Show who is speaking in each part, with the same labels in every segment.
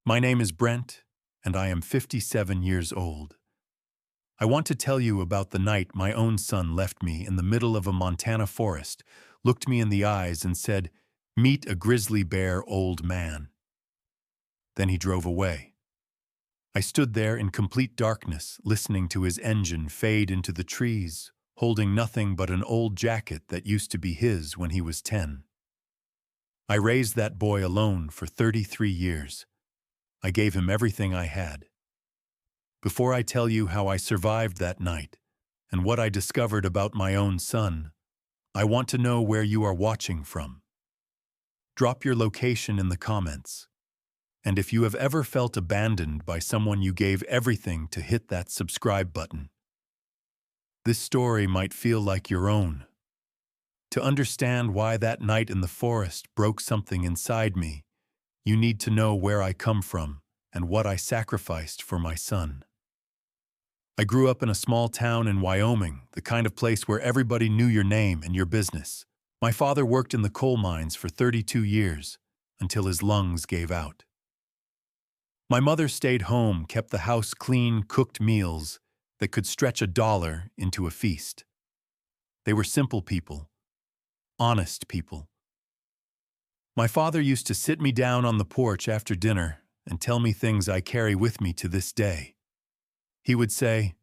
Speaker 1: My name is Brent, and I am 57 years old. I want to tell you about the night my own son left me in the middle of a Montana forest, looked me in the eyes and said, "Meet a grizzly bear, old man." Then he drove away. I stood there in complete darkness, listening to his engine fade into the trees, holding nothing but an old jacket that used to be his when he was 10. I raised that boy alone for 33 years. I gave him everything I had. Before I tell you how I survived that night and what I discovered about my own son, I want to know where you are watching from. Drop your location in the comments. And if you have ever felt abandoned by someone you gave everything to, hit that subscribe button. This story might feel like your own. To understand why that night in the forest broke something inside me, you need to know where I come from and what I sacrificed for my son. I grew up in a small town in Wyoming, the kind of place where everybody knew your name and your business. My father worked in the coal mines for 32 years, until his lungs gave out. My mother stayed home, kept the house clean, cooked meals that could stretch $1 into a feast. They were simple people, honest people. My father used to sit me down on the porch after dinner and tell me things I carry with me to this day. He would say,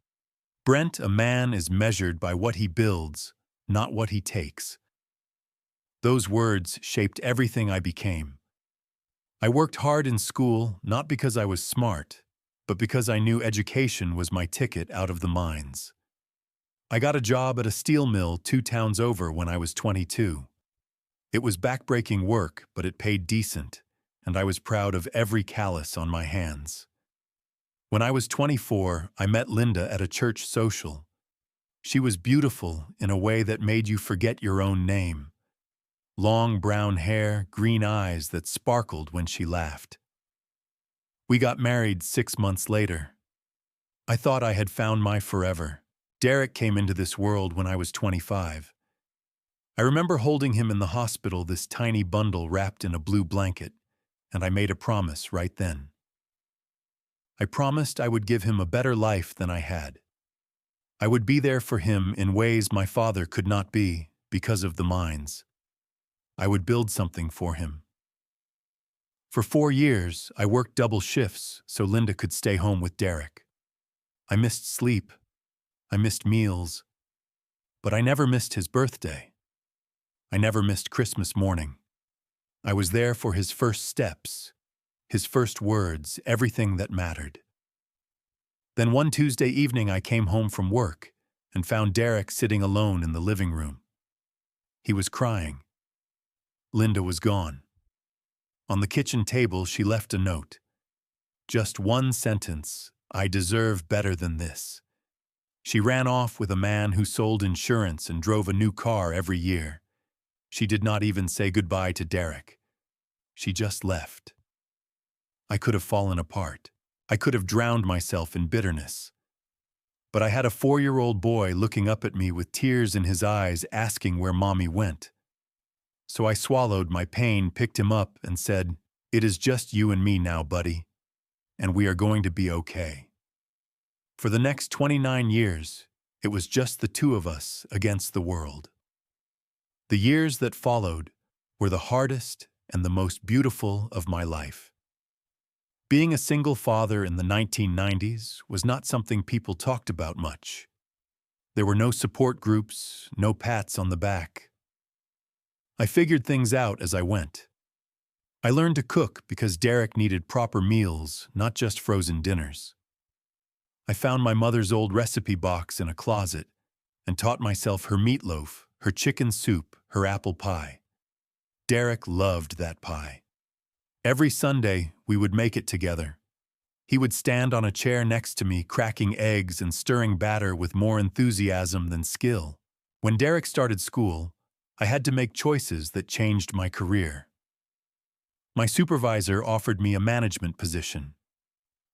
Speaker 1: "Brent, a man is measured by what he builds, not what he takes." Those words shaped everything I became. I worked hard in school, not because I was smart, but because I knew education was my ticket out of the mines. I got a job at a steel mill 2 towns over when I was 22. It was backbreaking work, but it paid decent, and I was proud of every callus on my hands. When I was 24, I met Linda at a church social. She was beautiful in a way that made you forget your own name. Long brown hair, green eyes that sparkled when she laughed. We got married 6 months later. I thought I had found my forever. Derek came into this world when I was 25. I remember holding him in the hospital, this tiny bundle wrapped in a blue blanket, and I made a promise right then. I promised I would give him a better life than I had. I would be there for him in ways my father could not be because of the mines. I would build something for him. For 4 years, I worked double shifts so Linda could stay home with Derek. I missed sleep. I missed meals. But I never missed his birthday. I never missed Christmas morning. I was there for his first steps, his first words, everything that mattered. Then one Tuesday evening I came home from work and found Derek sitting alone in the living room. He was crying. Linda was gone. On the kitchen table, she left a note. Just one sentence, "I deserve better than this." She ran off with a man who sold insurance and drove a new car every year. She did not even say goodbye to Derek. She just left. I could have fallen apart. I could have drowned myself in bitterness. But I had a 4-year-old boy looking up at me with tears in his eyes, asking where Mommy went. So I swallowed my pain, picked him up, and said, "It is just you and me now, buddy, and we are going to be okay." For the next 29 years, it was just the two of us against the world. The years that followed were the hardest and the most beautiful of my life. Being a single father in the 1990s was not something people talked about much. There were no support groups, no pats on the back. I figured things out as I went. I learned to cook because Derek needed proper meals, not just frozen dinners. I found my mother's old recipe box in a closet and taught myself her meatloaf, her chicken soup, her apple pie. Derek loved that pie. Every Sunday, we would make it together. He would stand on a chair next to me, cracking eggs and stirring batter with more enthusiasm than skill. When Derek started school, I had to make choices that changed my career. My supervisor offered me a management position.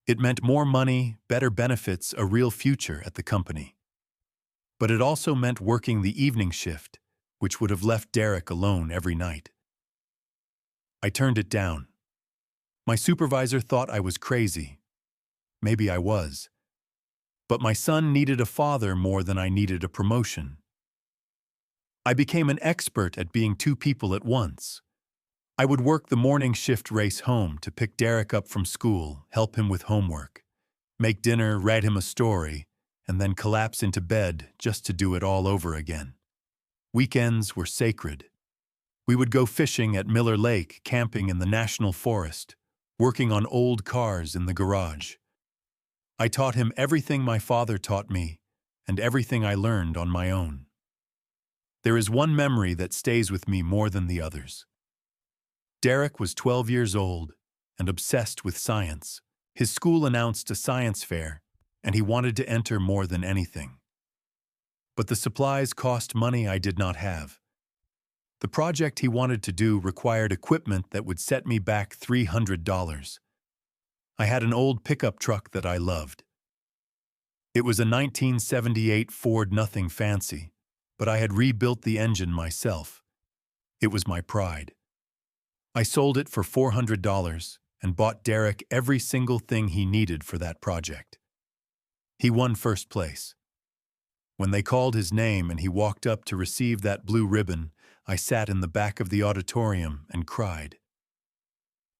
Speaker 1: It meant more money, better benefits, a real future at the company. But it also meant working the evening shift, which would have left Derek alone every night. I turned it down. My supervisor thought I was crazy. Maybe I was. But my son needed a father more than I needed a promotion. I became an expert at being two people at once. I would work the morning shift race home to pick Derek up from school, help him with homework, make dinner, write him a story, and then collapse into bed just to do it all over again. Weekends were sacred. We would go fishing at Miller Lake, camping in the National Forest, working on old cars in the garage. I taught him everything my father taught me, and everything I learned on my own. There is one memory that stays with me more than the others. Derek was 12 years old and obsessed with science. His school announced a science fair, and he wanted to enter more than anything. But the supplies cost money I did not have. The project he wanted to do required equipment that would set me back $300. I had an old pickup truck that I loved. It was a 1978 Ford Nothing Fancy, but I had rebuilt the engine myself. It was my pride. I sold it for $400 and bought Derek every single thing he needed for that project. He won first place. When they called his name and he walked up to receive that blue ribbon, I sat in the back of the auditorium and cried.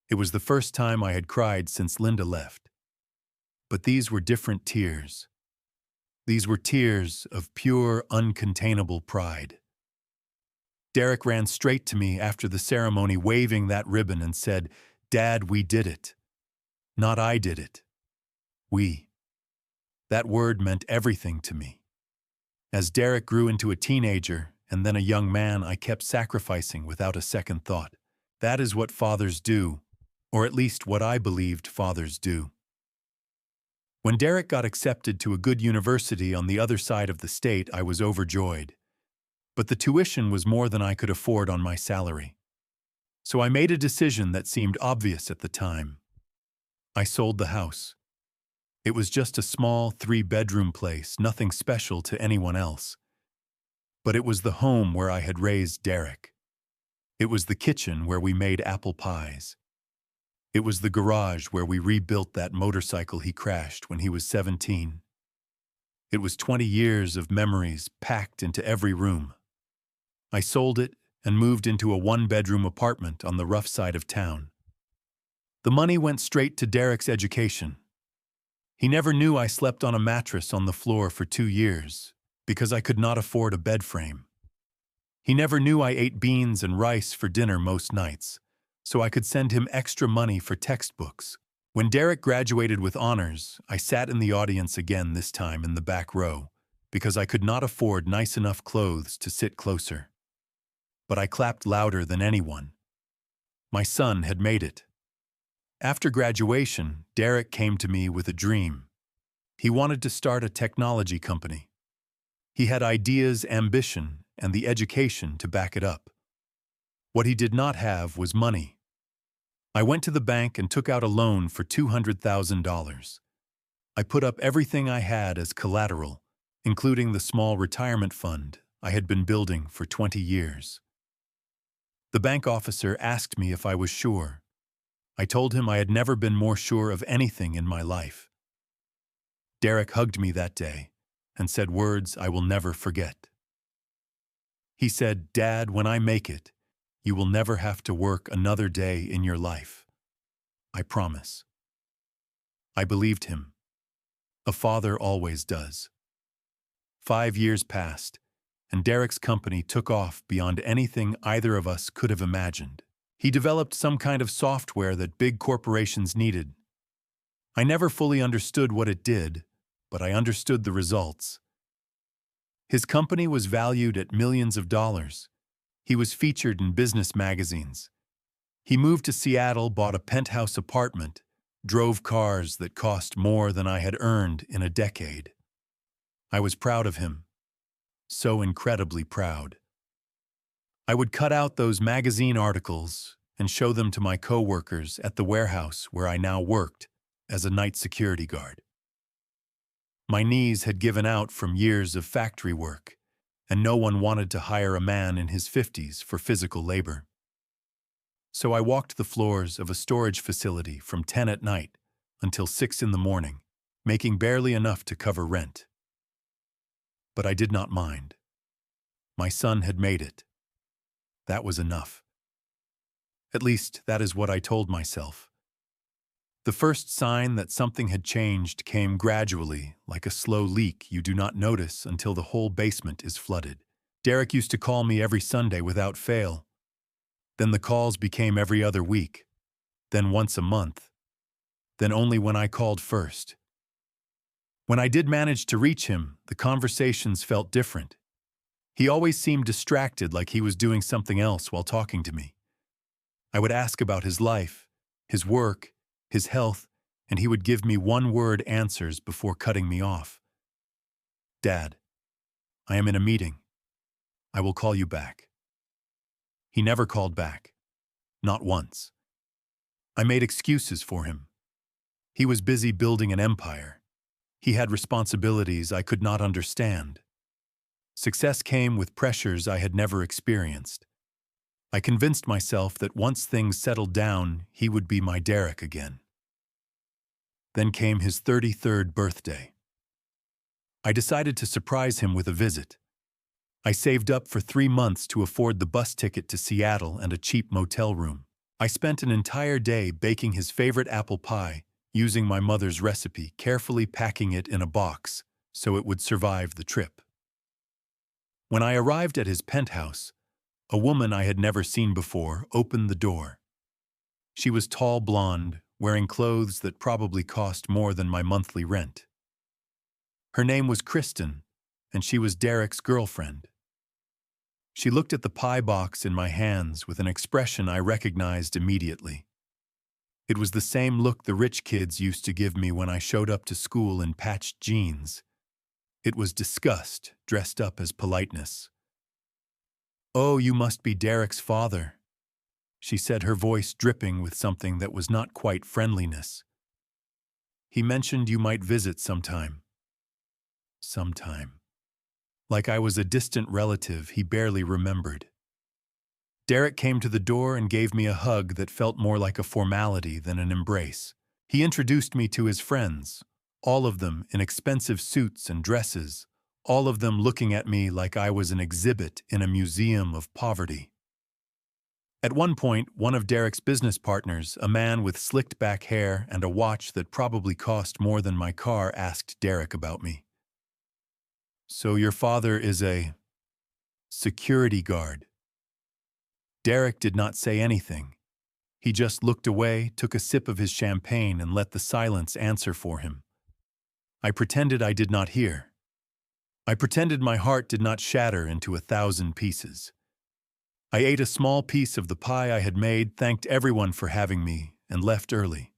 Speaker 1: It was the first time I had cried since Linda left. But these were different tears. These were tears of pure, uncontainable pride. Derek ran straight to me after the ceremony, waving that ribbon, and said, "Dad, we did it. Not I did it. We." That word meant everything to me. As Derek grew into a teenager and then a young man, I kept sacrificing without a second thought. That is what fathers do, or at least what I believed fathers do. When Derek got accepted to a good university on the other side of the state, I was overjoyed. But the tuition was more than I could afford on my salary. So I made a decision that seemed obvious at the time. I sold the house. It was just a small 3-bedroom place, nothing special to anyone else. But it was the home where I had raised Derek. It was the kitchen where we made apple pies. It was the garage where we rebuilt that motorcycle he crashed when he was 17. It was 20 years of memories packed into every room. I sold it and moved into a 1-bedroom apartment on the rough side of town. The money went straight to Derek's education. He never knew I slept on a mattress on the floor for 2 years because I could not afford a bed frame. He never knew I ate beans and rice for dinner most nights, so I could send him extra money for textbooks. When Derek graduated with honors, I sat in the audience again, this time in the back row, because I could not afford nice enough clothes to sit closer. But I clapped louder than anyone. My son had made it. After graduation, Derek came to me with a dream. He wanted to start a technology company. He had ideas, ambition, and the education to back it up. What he did not have was money. I went to the bank and took out a loan for $200,000. I put up everything I had as collateral, including the small retirement fund I had been building for 20 years. The bank officer asked me if I was sure. I told him I had never been more sure of anything in my life. Derek hugged me that day and said words I will never forget. He said, "Dad, when I make it, you will never have to work another day in your life. I promise." I believed him. A father always does. 5 years passed, and Derek's company took off beyond anything either of us could have imagined. He developed some kind of software that big corporations needed. I never fully understood what it did, but I understood the results. His company was valued at millions of dollars. He was featured in business magazines. He moved to Seattle, bought a penthouse apartment, drove cars that cost more than I had earned in a decade. I was proud of him. So incredibly proud. I would cut out those magazine articles and show them to my coworkers at the warehouse where I now worked as a night security guard. My knees had given out from years of factory work, and no one wanted to hire a man in his 50s for physical labor. So I walked the floors of a storage facility from 10 at night until 6 in the morning, making barely enough to cover rent. But I did not mind. My son had made it. That was enough. At least, that is what I told myself. The first sign that something had changed came gradually, like a slow leak you do not notice until the whole basement is flooded. Derek used to call me every Sunday without fail. Then the calls became every other week, then once a month, then only when I called first. When I did manage to reach him, the conversations felt different. He always seemed distracted, like he was doing something else while talking to me. I would ask about his life, his work, his health, and he would give me one-word answers before cutting me off. "Dad, I am in a meeting. I will call you back." He never called back. Not once. I made excuses for him. He was busy building an empire. He had responsibilities I could not understand. Success came with pressures I had never experienced. I convinced myself that once things settled down, he would be my Derek again. Then came his 33rd birthday. I decided to surprise him with a visit. I saved up for 3 months to afford the bus ticket to Seattle and a cheap motel room. I spent an entire day baking his favorite apple pie, using my mother's recipe, carefully packing it in a box so it would survive the trip. When I arrived at his penthouse, a woman I had never seen before opened the door. She was tall, blonde, wearing clothes that probably cost more than my monthly rent. Her name was Kristen, and she was Derek's girlfriend. She looked at the pie box in my hands with an expression I recognized immediately. It was the same look the rich kids used to give me when I showed up to school in patched jeans. It was disgust, dressed up as politeness. "Oh, you must be Derek's father," she said, her voice dripping with something that was not quite friendliness. "He mentioned you might visit sometime." Sometime. Like I was a distant relative he barely remembered. Derek came to the door and gave me a hug that felt more like a formality than an embrace. He introduced me to his friends, all of them in expensive suits and dresses, all of them looking at me like I was an exhibit in a museum of poverty. At one point, one of Derek's business partners, a man with slicked back hair and a watch that probably cost more than my car, asked Derek about me. "So your father is a security guard?" Derek did not say anything. He just looked away, took a sip of his champagne, and let the silence answer for him. I pretended I did not hear. I pretended my heart did not shatter into 1,000 pieces. I ate a small piece of the pie I had made, thanked everyone for having me, and left early.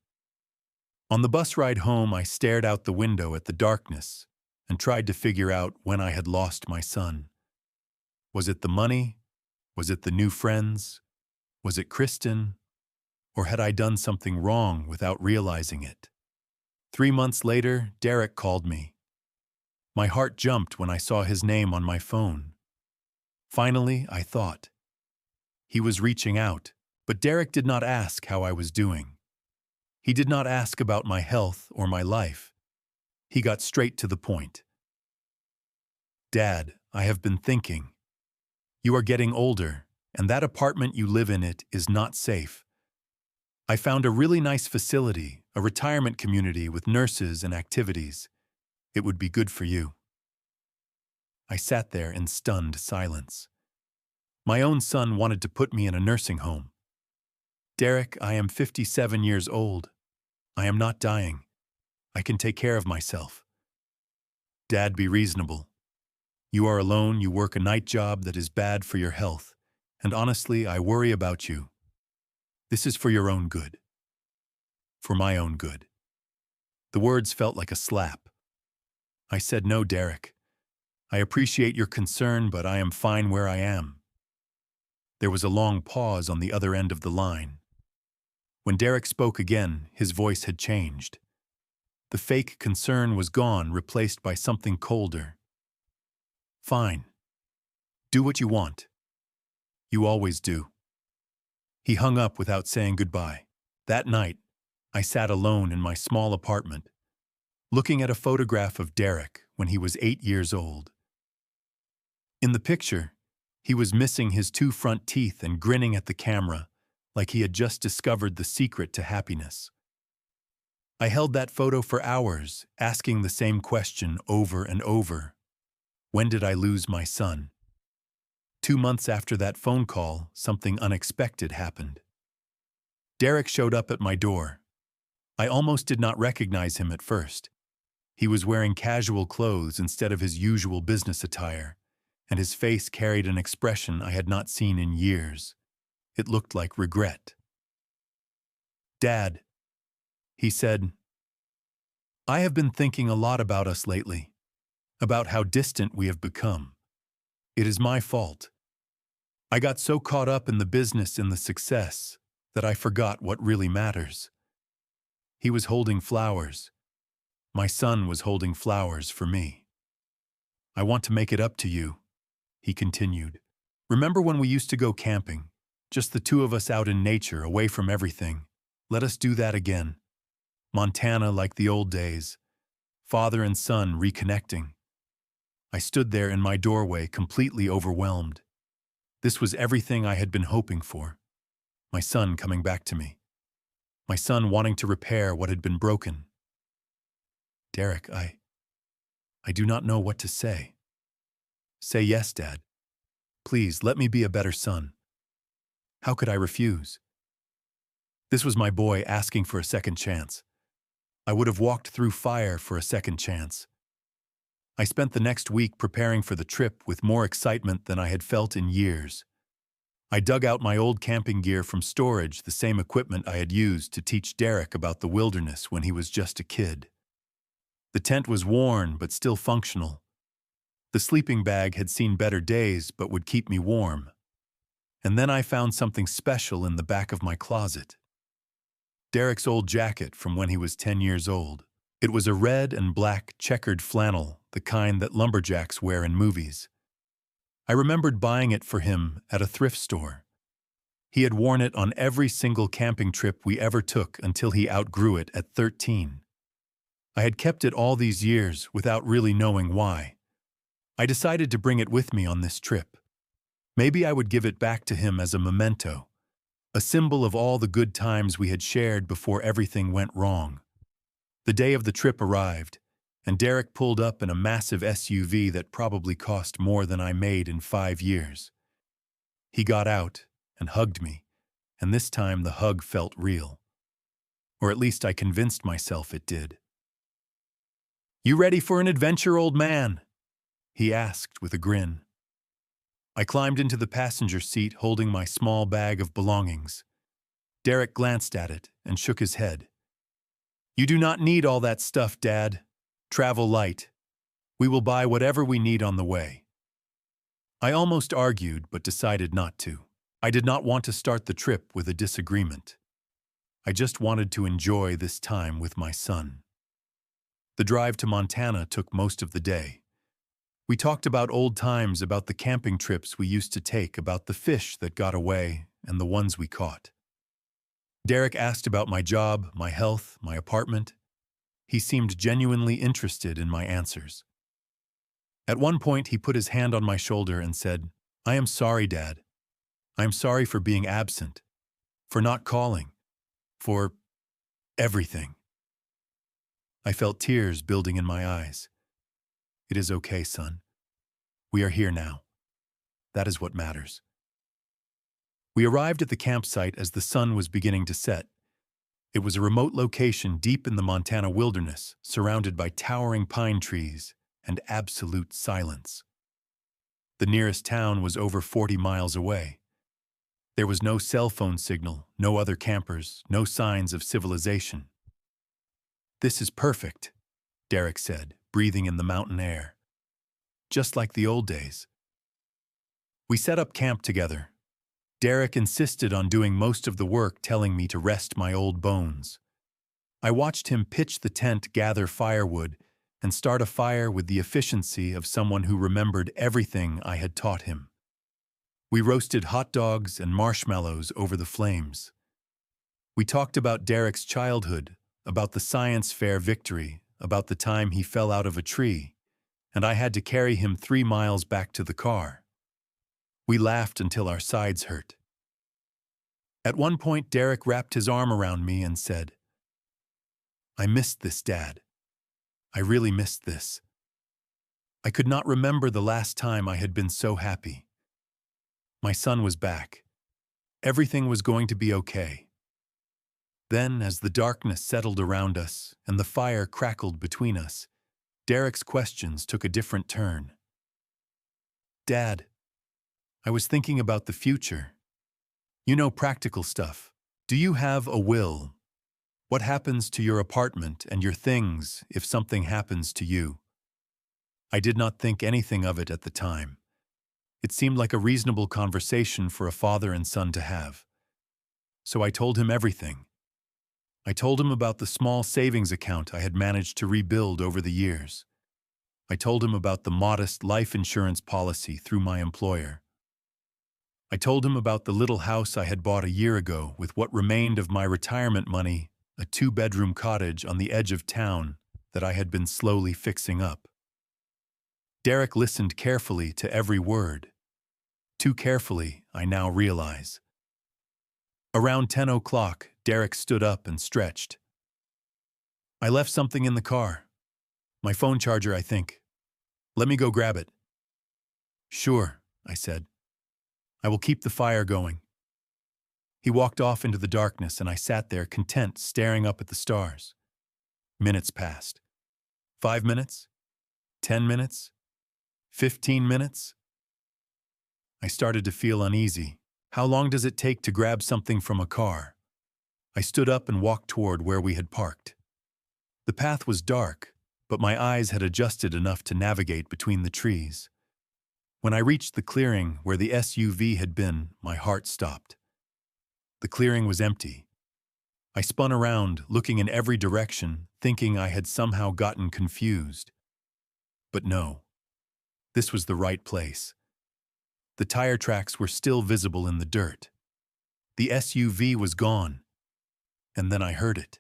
Speaker 1: On the bus ride home, I stared out the window at the darkness and tried to figure out when I had lost my son. Was it the money? Was it the new friends? Was it Kristen? Or had I done something wrong without realizing it? 3 months later, Derek called me. My heart jumped when I saw his name on my phone. Finally, I thought. He was reaching out, but Derek did not ask how I was doing. He did not ask about my health or my life. He got straight to the point. "Dad, I have been thinking. You are getting older, and that apartment you live in it is not safe. I found a really nice facility, a retirement community with nurses and activities. It would be good for you." I sat there in stunned silence. My own son wanted to put me in a nursing home. "Derek, I am 57 years old. I am not dying. I can take care of myself." "Dad, be reasonable. You are alone, you work a night job that is bad for your health, and honestly, I worry about you. This is for your own good. For my own good." The words felt like a slap. I said, "No, Derek. I appreciate your concern, but I am fine where I am." There was a long pause on the other end of the line. When Derek spoke again, his voice had changed. The fake concern was gone, replaced by something colder. "Fine. Do what you want. You always do." He hung up without saying goodbye. That night, I sat alone in my small apartment, looking at a photograph of Derek when he was 8 years old. In the picture, he was missing his 2 front teeth and grinning at the camera like he had just discovered the secret to happiness. I held that photo for hours, asking the same question over and over. When did I lose my son? 2 months after that phone call, something unexpected happened. Derek showed up at my door. I almost did not recognize him at first. He was wearing casual clothes instead of his usual business attire, and his face carried an expression I had not seen in years. It looked like regret. "Dad," he said, "I have been thinking a lot about us lately, about how distant we have become. It is my fault. I got so caught up in the business and the success that I forgot what really matters." He was holding flowers. My son was holding flowers for me. "I want to make it up to you," he continued. "Remember when we used to go camping? Just the 2 of us out in nature, away from everything. Let us do that again. Montana like the old days. Father and son reconnecting." I stood there in my doorway, completely overwhelmed. This was everything I had been hoping for. My son coming back to me. My son wanting to repair what had been broken. "Derek, I do not know what to say." "Say yes, Dad. Please, let me be a better son." How could I refuse? This was my boy asking for a second chance. I would have walked through fire for a second chance. I spent the next week preparing for the trip with more excitement than I had felt in years. I dug out my old camping gear from storage, the same equipment I had used to teach Derek about the wilderness when he was just a kid. The tent was worn but still functional. The sleeping bag had seen better days but would keep me warm. And then I found something special in the back of my closet. Derek's old jacket from when he was 10 years old. It was a red and black checkered flannel, the kind that lumberjacks wear in movies. I remembered buying it for him at a thrift store. He had worn it on every single camping trip we ever took until he outgrew it at 13. I had kept it all these years without really knowing why. I decided to bring it with me on this trip. Maybe I would give it back to him as a memento, a symbol of all the good times we had shared before everything went wrong. The day of the trip arrived, and Derek pulled up in a massive SUV that probably cost more than I made in 5 years. He got out and hugged me, and this time the hug felt real. Or at least I convinced myself it did. "You ready for an adventure, old man?" he asked with a grin. I climbed into the passenger seat holding my small bag of belongings. Derek glanced at it and shook his head. "You do not need all that stuff, Dad. Travel light. We will buy whatever we need on the way." I almost argued, but decided not to. I did not want to start the trip with a disagreement. I just wanted to enjoy this time with my son. The drive to Montana took most of the day. We talked about old times, about the camping trips we used to take, about the fish that got away and the ones we caught. Derek asked about my job, my health, my apartment. He seemed genuinely interested in my answers. At one point, he put his hand on my shoulder and said, "I am sorry, Dad. I am sorry for being absent, for not calling, for everything." I felt tears building in my eyes. "It is okay, son. We are here now. That is what matters." We arrived at the campsite as the sun was beginning to set. It was a remote location deep in the Montana wilderness, surrounded by towering pine trees and absolute silence. The nearest town was over 40 miles away. There was no cell phone signal, no other campers, no signs of civilization. "This is perfect," Derek said, breathing in the mountain air. "Just like the old days." We set up camp together. Derek insisted on doing most of the work, telling me to rest my old bones. I watched him pitch the tent, gather firewood, and start a fire with the efficiency of someone who remembered everything I had taught him. We roasted hot dogs and marshmallows over the flames. We talked about Derek's childhood, about the science fair victory, about the time he fell out of a tree, and I had to carry him 3 miles back to the car. We laughed until our sides hurt. At one point, Derek wrapped his arm around me and said, "I missed this, Dad. I really missed this." I could not remember the last time I had been so happy. My son was back. Everything was going to be okay. Then, as the darkness settled around us and the fire crackled between us, Derek's questions took a different turn. "Dad, I was thinking about the future. You know, practical stuff. Do you have a will? What happens to your apartment and your things if something happens to you?" I did not think anything of it at the time. It seemed like a reasonable conversation for a father and son to have. So I told him everything. I told him about the small savings account I had managed to rebuild over the years. I told him about the modest life insurance policy through my employer. I told him about the little house I had bought a year ago with what remained of my retirement money, a 2-bedroom cottage on the edge of town that I had been slowly fixing up. Derek listened carefully to every word. Too carefully, I now realize. Around 10 o'clock, Derek stood up and stretched. "I left something in the car. My phone charger, I think. Let me go grab it." "Sure," I said. "I will keep the fire going." He walked off into the darkness, and I sat there content, staring up at the stars. Minutes passed. 5 minutes? 10 minutes? 15 minutes? I started to feel uneasy. How long does it take to grab something from a car? I stood up and walked toward where we had parked. The path was dark, but my eyes had adjusted enough to navigate between the trees. When I reached the clearing where the SUV had been, my heart stopped. The clearing was empty. I spun around, looking in every direction, thinking I had somehow gotten confused. But no, this was the right place. The tire tracks were still visible in the dirt. The SUV was gone. And then I heard it.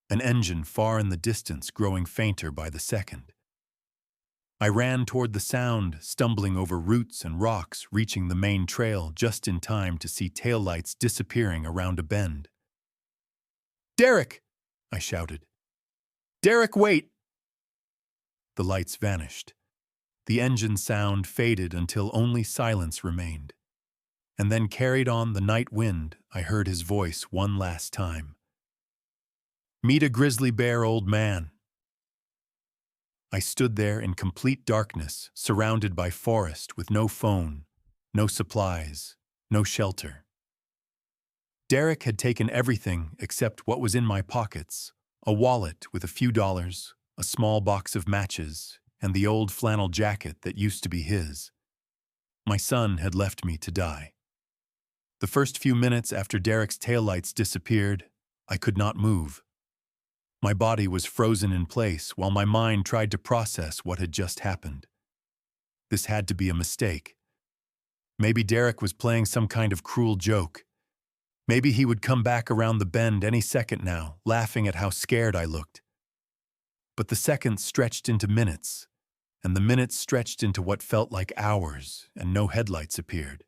Speaker 1: An engine far in the distance, growing fainter by the second. I ran toward the sound, stumbling over roots and rocks, reaching the main trail just in time to see taillights disappearing around a bend. "Derek!" I shouted. "Derek, wait!" The lights vanished. The engine sound faded until only silence remained. And then, carried on the night wind, I heard his voice one last time. "Meet a grizzly bear, old man." I stood there in complete darkness, surrounded by forest with no phone, no supplies, no shelter. Derek had taken everything except what was in my pockets, a wallet with a few dollars, a small box of matches, and the old flannel jacket that used to be his. My son had left me to die. The first few minutes after Derek's taillights disappeared, I could not move. My body was frozen in place while my mind tried to process what had just happened. This had to be a mistake. Maybe Derek was playing some kind of cruel joke. Maybe he would come back around the bend any second now, laughing at how scared I looked. But the seconds stretched into minutes, and the minutes stretched into what felt like hours, and no headlights appeared.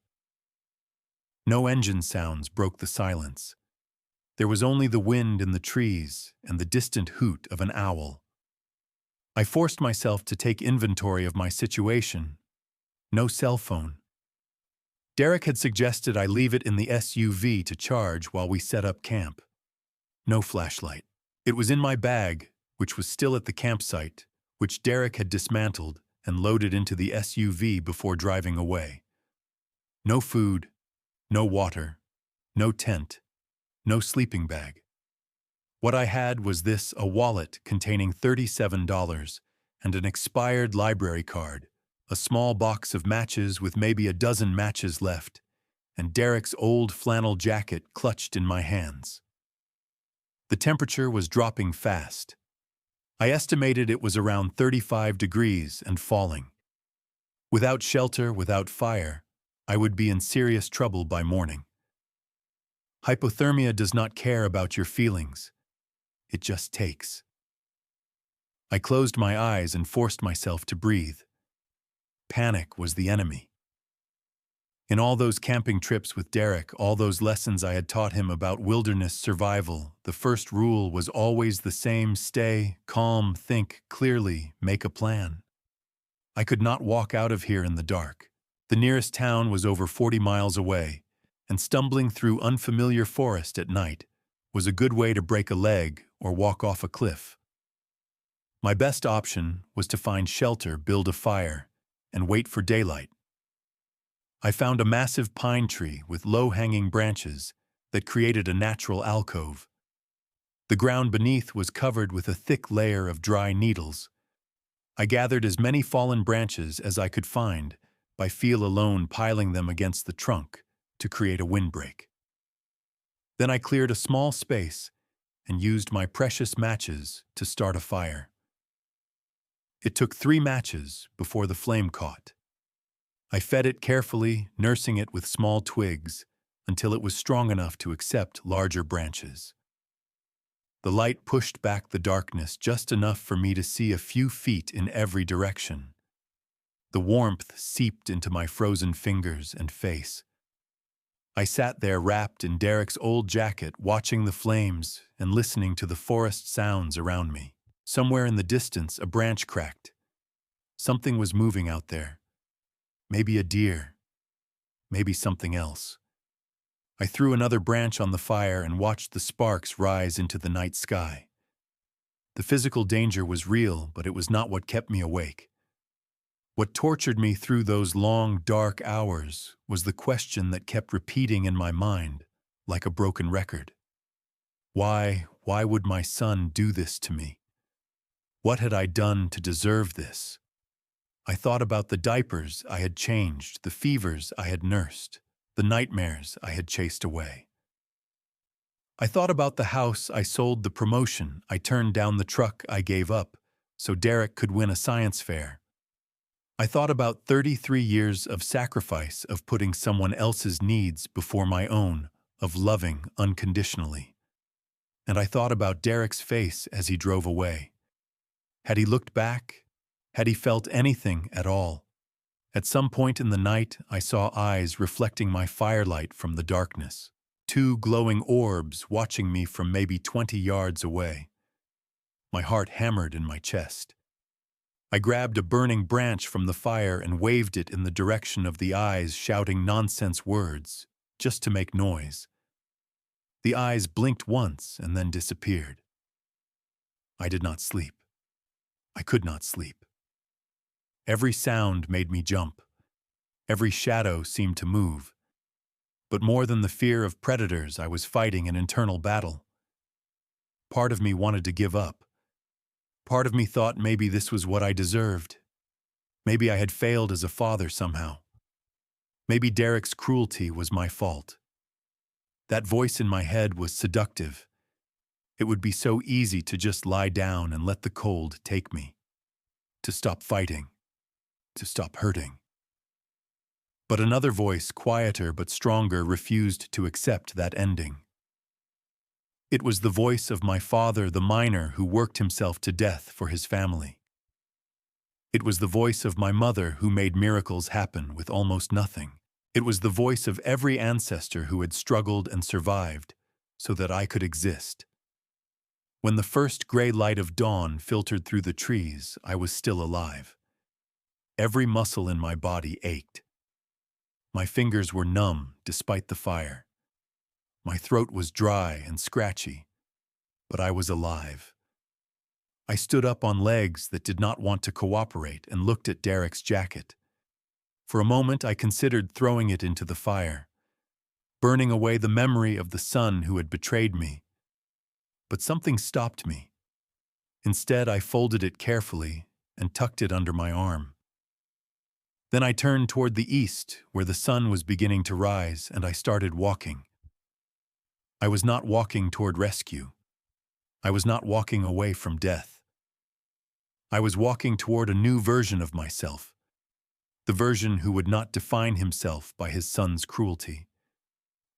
Speaker 1: No engine sounds broke the silence. There was only the wind in the trees and the distant hoot of an owl. I forced myself to take inventory of my situation. No cell phone. Derek had suggested I leave it in the SUV to charge while we set up camp. No flashlight. It was in my bag, which was still at the campsite, which Derek had dismantled and loaded into the SUV before driving away. No food, no water, no tent, no sleeping bag. What I had was a wallet containing $37 and an expired library card, a small box of matches with maybe a dozen matches left, and Derek's old flannel jacket clutched in my hands. The temperature was dropping fast. I estimated it was around 35 degrees and falling. Without shelter, without fire, I would be in serious trouble by morning. Hypothermia does not care about your feelings. It just takes. I closed my eyes and forced myself to breathe. Panic was the enemy. In all those camping trips with Derek, all those lessons I had taught him about wilderness survival, the first rule was always the same: stay calm, think clearly, make a plan. I could not walk out of here in the dark. The nearest town was over 40 miles away, and stumbling through unfamiliar forest at night was a good way to break a leg or walk off a cliff. My best option was to find shelter, build a fire, and wait for daylight. I found a massive pine tree with low-hanging branches that created a natural alcove. The ground beneath was covered with a thick layer of dry needles. I gathered as many fallen branches as I could find by feel alone, piling them against the trunk to create a windbreak. Then I cleared a small space and used my precious matches to start a fire. It took 3 matches before the flame caught. I fed it carefully, nursing it with small twigs until it was strong enough to accept larger branches. The light pushed back the darkness just enough for me to see a few feet in every direction. The warmth seeped into my frozen fingers and face. I sat there wrapped in Derek's old jacket, watching the flames and listening to the forest sounds around me. Somewhere in the distance, a branch cracked. Something was moving out there. Maybe a deer. Maybe something else. I threw another branch on the fire and watched the sparks rise into the night sky. The physical danger was real, but it was not what kept me awake. What tortured me through those long, dark hours was the question that kept repeating in my mind like a broken record. Why would my son do this to me? What had I done to deserve this? I thought about the diapers I had changed, the fevers I had nursed, the nightmares I had chased away. I thought about the house I sold, the promotion I turned down, the truck I gave up so Derek could win a science fair. I thought about 33 years of sacrifice, of putting someone else's needs before my own, of loving unconditionally. And I thought about Derek's face as he drove away. Had he looked back? Had he felt anything at all? At some point in the night, I saw eyes reflecting my firelight from the darkness. 2 glowing orbs watching me from maybe 20 yards away. My heart hammered in my chest. I grabbed a burning branch from the fire and waved it in the direction of the eyes, shouting nonsense words, just to make noise. The eyes blinked once and then disappeared. I did not sleep. I could not sleep. Every sound made me jump. Every shadow seemed to move. But more than the fear of predators, I was fighting an internal battle. Part of me wanted to give up. Part of me thought maybe this was what I deserved. Maybe I had failed as a father somehow. Maybe Derek's cruelty was my fault. That voice in my head was seductive. It would be so easy to just lie down and let the cold take me. To stop fighting. To stop hurting. But another voice, quieter but stronger, refused to accept that ending. It was the voice of my father, the miner who worked himself to death for his family. It was the voice of my mother who made miracles happen with almost nothing. It was the voice of every ancestor who had struggled and survived so that I could exist. When the first gray light of dawn filtered through the trees, I was still alive. Every muscle in my body ached. My fingers were numb despite the fire. My throat was dry and scratchy, but I was alive. I stood up on legs that did not want to cooperate and looked at Derek's jacket. For a moment, I considered throwing it into the fire, burning away the memory of the son who had betrayed me. But something stopped me. Instead, I folded it carefully and tucked it under my arm. Then I turned toward the east, where the sun was beginning to rise, and I started walking. I was not walking toward rescue. I was not walking away from death. I was walking toward a new version of myself. The version who would not define himself by his son's cruelty.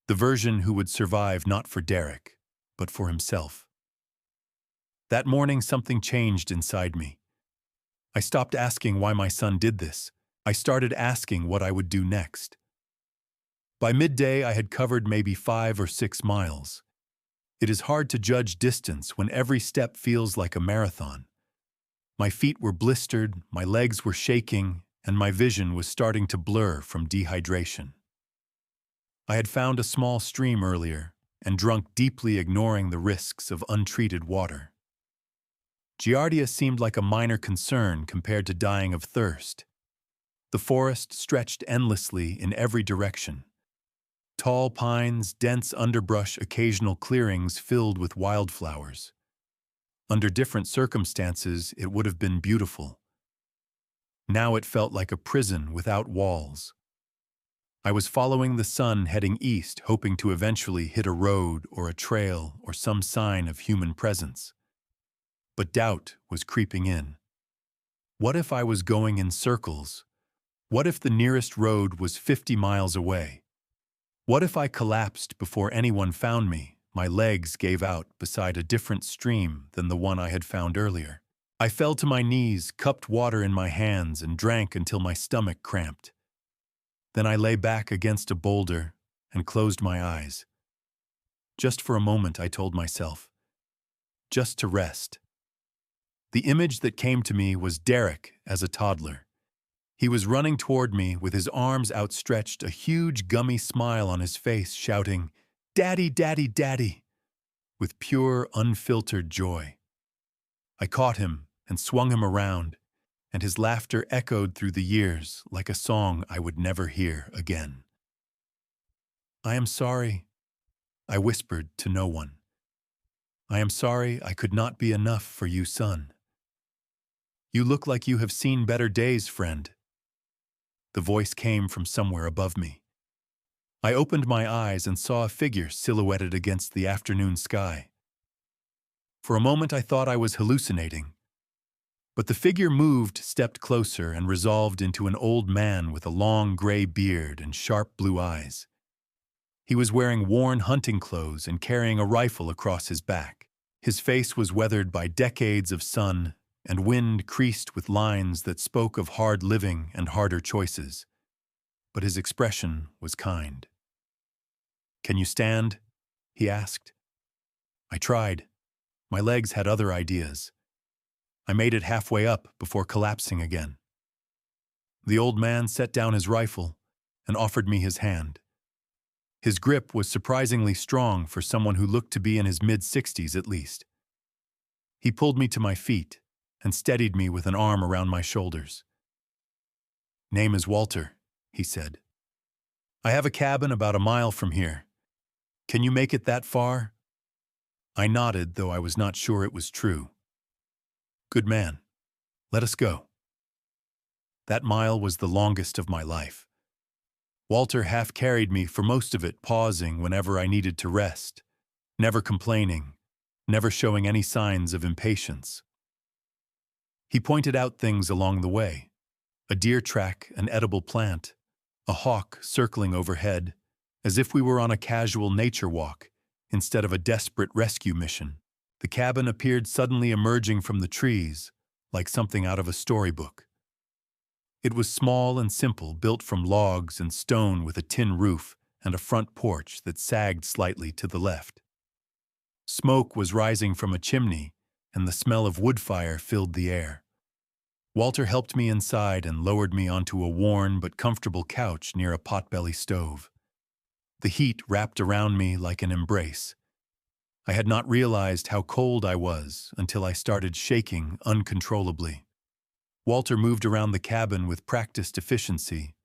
Speaker 1: The version who would survive not for Derek, but for himself. That morning something changed inside me. I stopped asking why my son did this. I started asking what I would do next. By midday, I had covered maybe 5 or 6 miles. It is hard to judge distance when every step feels like a marathon. My feet were blistered, my legs were shaking, and my vision was starting to blur from dehydration. I had found a small stream earlier and drunk deeply, ignoring the risks of untreated water. Giardia seemed like a minor concern compared to dying of thirst. The forest stretched endlessly in every direction. Tall pines, dense underbrush, occasional clearings filled with wildflowers. Under different circumstances, it would have been beautiful. Now it felt like a prison without walls. I was following the sun heading east, hoping to eventually hit a road or a trail or some sign of human presence. But doubt was creeping in. What if I was going in circles? What if the nearest road was 50 miles away? What if I collapsed before anyone found me? My legs gave out beside a different stream than the one I had found earlier. I fell to my knees, cupped water in my hands, and drank until my stomach cramped. Then I lay back against a boulder and closed my eyes. Just for a moment, I told myself. Just to rest. The image that came to me was Derek as a toddler. He was running toward me with his arms outstretched, a huge gummy smile on his face, shouting, "Daddy, Daddy, Daddy," with pure, unfiltered joy. I caught him and swung him around, and his laughter echoed through the years like a song I would never hear again. "I am sorry," I whispered to no one. "I am sorry I could not be enough for you, son. You look like you have seen better days, friend." The voice came from somewhere above me. I opened my eyes and saw a figure silhouetted against the afternoon sky. For a moment I thought I was hallucinating. But the figure moved, stepped closer, and resolved into an old man with a long gray beard and sharp blue eyes. He was wearing worn hunting clothes and carrying a rifle across his back. His face was weathered by decades of sun and wind, creased with lines that spoke of hard living and harder choices. But his expression was kind. "Can you stand?" he asked. I tried. My legs had other ideas. I made it halfway up before collapsing again. The old man set down his rifle and offered me his hand. His grip was surprisingly strong for someone who looked to be in his mid-60s at least. He pulled me to my feet and steadied me with an arm around my shoulders. "Name is Walter," he said. "I have a cabin about a mile from here. Can you make it that far?" I nodded, though I was not sure it was true. "Good man. Let us go." That mile was the longest of my life. Walter half carried me for most of it, pausing whenever I needed to rest, never complaining, never showing any signs of impatience. He pointed out things along the way: a deer track, an edible plant, a hawk circling overhead, as if we were on a casual nature walk instead of a desperate rescue mission. The cabin appeared suddenly emerging from the trees, like something out of a storybook. It was small and simple, built from logs and stone with a tin roof and a front porch that sagged slightly to the left. Smoke was rising from a chimney, and the smell of wood fire filled the air. Walter helped me inside and lowered me onto a worn but comfortable couch near a potbelly stove. The heat wrapped around me like an embrace. I had not realized how cold I was until I started shaking uncontrollably. Walter moved around the cabin with practiced efficiency.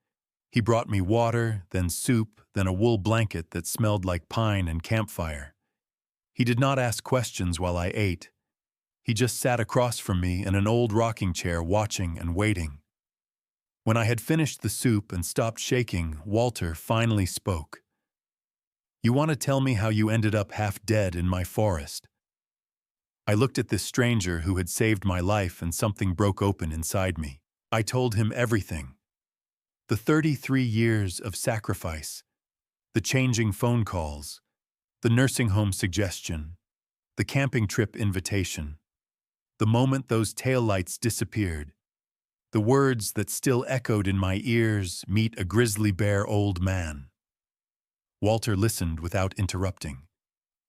Speaker 1: He brought me water, then soup, then a wool blanket that smelled like pine and campfire. He did not ask questions while I ate. He just sat across from me in an old rocking chair, watching and waiting. When I had finished the soup and stopped shaking, Walter finally spoke. "You want to tell me how you ended up half dead in my forest?" I looked at this stranger who had saved my life, and something broke open inside me. I told him everything. The 33 years of sacrifice, the changing phone calls, the nursing home suggestion, the camping trip invitation, the moment those taillights disappeared, the words that still echoed in my ears, "Meet a grizzly bear old man." Walter listened without interrupting.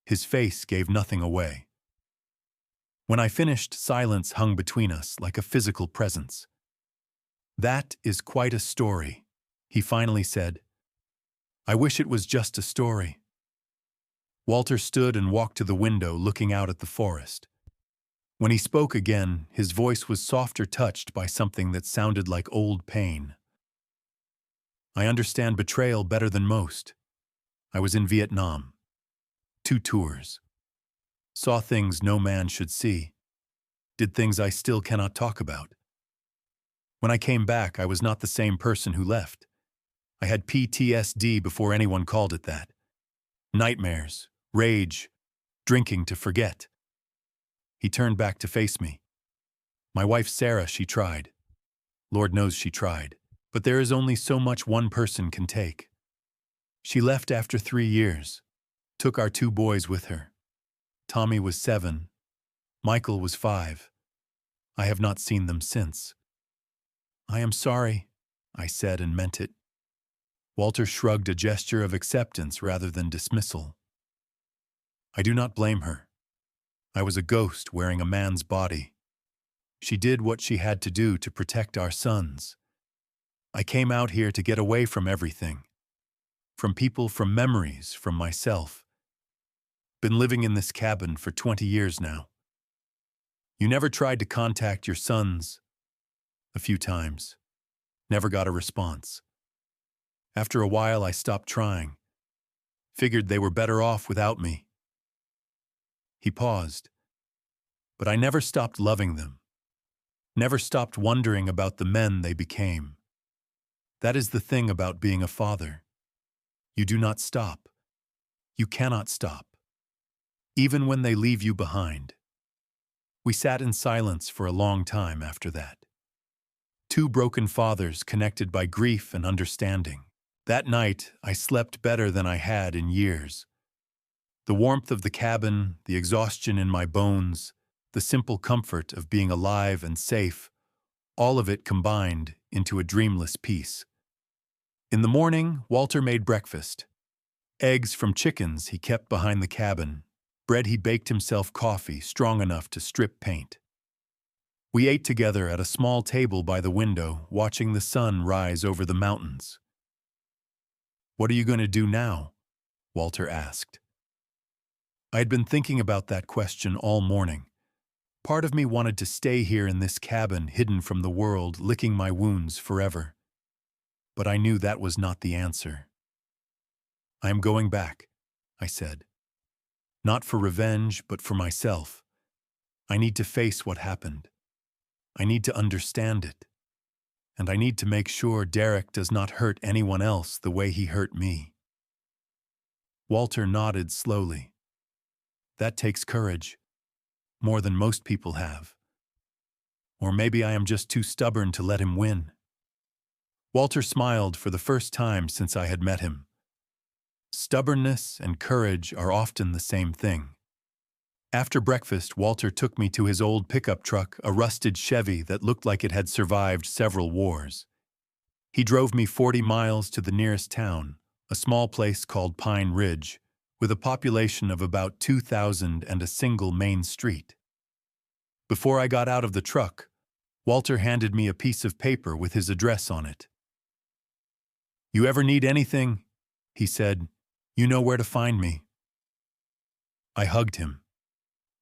Speaker 1: His face gave nothing away. When I finished, silence hung between us like a physical presence. "That is quite a story," he finally said. "I wish it was just a story." Walter stood and walked to the window, looking out at the forest. When he spoke again, his voice was softer, touched by something that sounded like old pain. "I understand betrayal better than most. I was in Vietnam. 2 tours. Saw things no man should see. Did things I still cannot talk about. When I came back, I was not the same person who left. I had PTSD before anyone called it that. Nightmares, rage, drinking to forget." He turned back to face me. "My wife Sarah, she tried. Lord knows she tried. But there is only so much one person can take. She left after 3 years, took our 2 boys with her. Tommy was 7, Michael was 5. I have not seen them since." "I am sorry," I said and meant it. Walter shrugged, a gesture of acceptance rather than dismissal. "I do not blame her. I was a ghost wearing a man's body. She did what she had to do to protect our sons. I came out here to get away from everything. From people, from memories, from myself. Been living in this cabin for 20 years now. You never tried to contact your sons?" "A few times. Never got a response. After a while, I stopped trying. Figured they were better off without me." He paused. "But I never stopped loving them. Never stopped wondering about the men they became. That is the thing about being a father. You do not stop. You cannot stop. Even when they leave you behind." We sat in silence for a long time after that. 2 broken fathers connected by grief and understanding. That night, I slept better than I had in years. The warmth of the cabin, the exhaustion in my bones, the simple comfort of being alive and safe, all of it combined into a dreamless peace. In the morning, Walter made breakfast. Eggs from chickens he kept behind the cabin. Bread he baked himself, coffee strong enough to strip paint. We ate together at a small table by the window, watching the sun rise over the mountains. "What are you going to do now?" Walter asked. I had been thinking about that question all morning. Part of me wanted to stay here in this cabin, hidden from the world, licking my wounds forever. But I knew that was not the answer. "I am going back," I said. "Not for revenge, but for myself. I need to face what happened. I need to understand it. And I need to make sure Derek does not hurt anyone else the way he hurt me." Walter nodded slowly. "That takes courage. More than most people have. Or maybe I am just too stubborn to let him win." Walter smiled for the first time since I had met him. Stubbornness and courage are often the same thing. After breakfast, Walter took me to his old pickup truck, a rusted Chevy that looked like it had survived several wars. He drove me 40 miles to the nearest town, a small place called Pine Ridge, with a population of about 2,000 and a single main street. Before I got out of the truck, Walter handed me a piece of paper with his address on it. "You ever need anything," he said, "you know where to find me." I hugged him.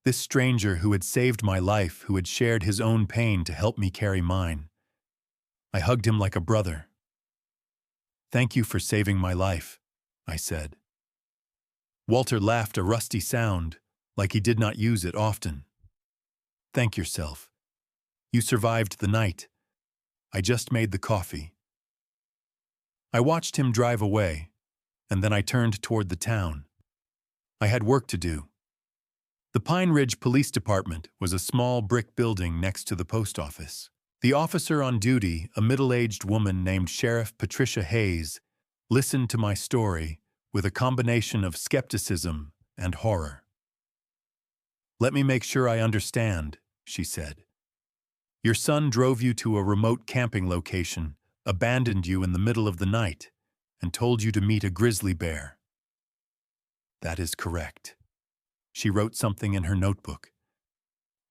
Speaker 1: This stranger who had saved my life, who had shared his own pain to help me carry mine. I hugged him like a brother. "Thank you for saving my life," I said. Walter laughed, a rusty sound, like he did not use it often. "Thank yourself. You survived the night. I just made the coffee." I watched him drive away, and then I turned toward the town. I had work to do. The Pine Ridge Police Department was a small brick building next to the post office. The officer on duty, a middle-aged woman named Sheriff Patricia Hayes, listened to my story with a combination of skepticism and horror. "Let me make sure I understand," she said. "Your son drove you to a remote camping location, abandoned you in the middle of the night, and told you to meet a grizzly bear." "That is correct." She wrote something in her notebook.